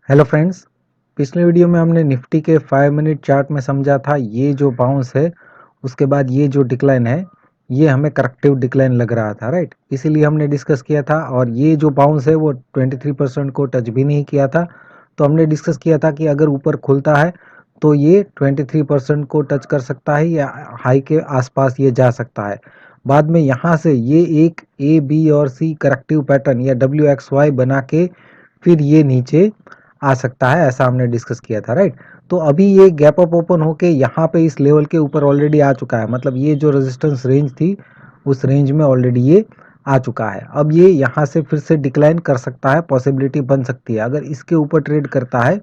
Hello friends, पिछले video में हमने निफ्टी के 5 मिनट चार्ट में समझा था ये जो बाउंस है उसके बाद ये जो डिक्लाइन है ये हमें करेक्टिव डिक्लाइन लग रहा था, राइट। इसीलिए हमने डिस्कस किया था और ये जो बाउंस है वो 23% को टच भी नहीं किया था। तो हमने डिस्कस किया था कि अगर ऊपर खुलता है तो ये 23% को टच कर सकता है या हाई के आसपास ये जा सकता है। बाद में यहाँ से ये एक ए बी और सी करेक्टिव पैटर्न या WXY बना के फिर ये नीचे आ सकता है, ऐसा हमने डिस्कस किया था, राइट। तो अभी ये गैप अप ओपन होके यहाँ पे इस लेवल के ऊपर ऑलरेडी आ चुका है, मतलब ये जो रेजिस्टेंस रेंज थी उस रेंज में ऑलरेडी ये आ चुका है। अब ये यहाँ से फिर से डिक्लाइन कर सकता है, पॉसिबिलिटी बन सकती है। अगर इसके ऊपर ट्रेड करता है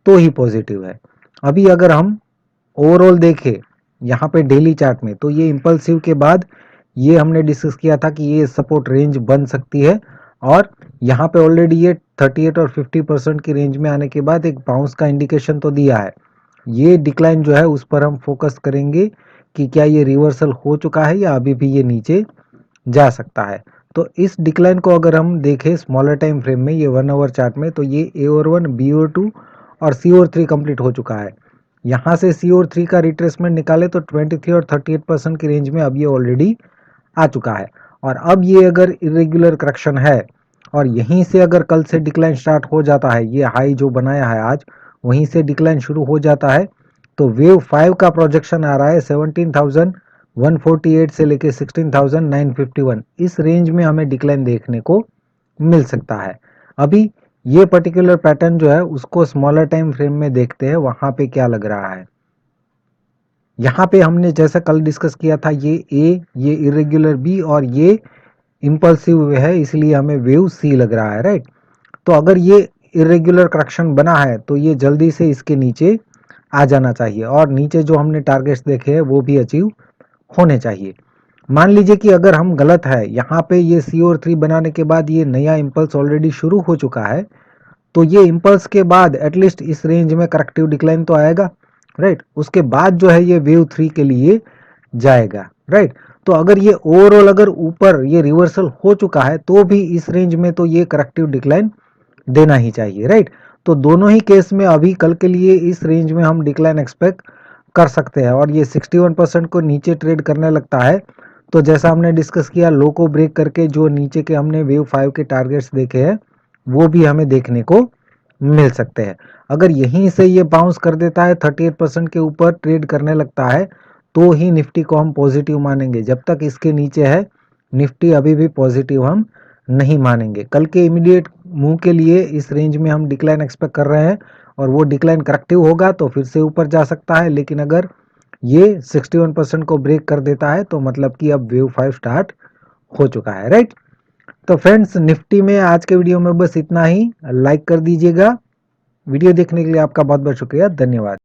तो ही पॉजिटिव है। अभी अगर हम ओवरऑल देखें यहाँ पे डेली चार्ट में तो ये इम्पल्सिव के बाद ये हमने डिस्कस किया था कि ये सपोर्ट रेंज बन सकती है और यहाँ पे ऑलरेडी ये 38 और 50% की रेंज में आने के बाद एक बाउंस का इंडिकेशन तो दिया है। ये डिक्लाइन जो है उस पर हम फोकस करेंगे कि क्या ये रिवर्सल हो चुका है या अभी भी ये नीचे जा सकता है। तो इस डिक्लाइन को अगर हम देखें स्मॉलर टाइम फ्रेम में, ये 1 आवर चार्ट में, तो ये ए और 1 बी और 2 और सी और 3 कंप्लीट हो चुका है। यहाँ से सी और 3 का रिट्रेसमेंट निकाले तो 23 और 38% की रेंज में अब ये ऑलरेडी आ चुका है। और अब ये अगर इरेगुलर करेक्शन है और यहीं से अगर कल से डिक्लाइन स्टार्ट हो जाता है, ये हाई जो बनाया है आज वहीं से डिक्लाइन शुरू हो जाता है, तो वेव 5 का प्रोजेक्शन आ रहा है 17,148 से लेके 16,951, इस रेंज में हमें डिक्लाइन देखने को मिल सकता है। अभी ये पर्टिकुलर पैटर्न जो है उसको स्मॉलर टाइम फ्रेम में देखते हैं, वहां पे क्या लग रहा है। यहाँ पे हमने जैसा कल डिस्कस किया था ये ए, ये इरेगुलर बी और ये इम्पल्सिव है, इसलिए हमें वेव सी लग रहा है, राइट। तो अगर ये इरेगुलर करेक्शन बना है तो ये जल्दी से इसके नीचे आ जाना चाहिए और नीचे जो हमने टारगेट्स देखे हैं वो भी अचीव होने चाहिए। मान लीजिए कि अगर हम गलत है, यहाँ पे ये सी और 3 बनाने के बाद ये नया इम्पल्स ऑलरेडी शुरू हो चुका है, तो ये इम्पल्स के बाद एटलीस्ट इस रेंज में करेक्टिव डिक्लाइन तो आएगा, राइट। उसके बाद जो है ये वेव 3 के लिए जाएगा, राइट। तो अगर ये ओवरऑल अगर ऊपर ये रिवर्सल हो चुका है तो भी इस रेंज में तो ये करेक्टिव डिक्लाइन देना ही चाहिए, राइट। तो दोनों ही केस में अभी कल के लिए इस रेंज में हम डिक्लाइन एक्सपेक्ट कर सकते हैं। और ये 61% को नीचे ट्रेड करने लगता है तो जैसा हमने डिस्कस किया, लो को ब्रेक करके जो नीचे के हमने वेव 5 के टारगेट्स देखे हैं वो भी हमें देखने को मिल सकते हैं। अगर यहीं से ये बाउंस कर देता है 38% के ऊपर ट्रेड करने लगता है तो ही निफ्टी को हम पॉजिटिव मानेंगे। जब तक इसके नीचे है निफ्टी अभी भी पॉजिटिव हम नहीं मानेंगे। कल के इमीडिएट मूव के लिए इस रेंज में हम डिक्लाइन एक्सपेक्ट कर रहे हैं और वो डिक्लाइन करेक्टिव होगा तो फिर से ऊपर जा सकता है। लेकिन अगर ये 61% को ब्रेक कर देता है तो मतलब कि अब वेव 5 स्टार्ट हो चुका है, राइट। तो फ्रेंड्स, निफ्टी में आज के वीडियो में बस इतना ही। लाइक कर दीजिएगा। वीडियो देखने के लिए आपका बहुत बहुत शुक्रिया, धन्यवाद।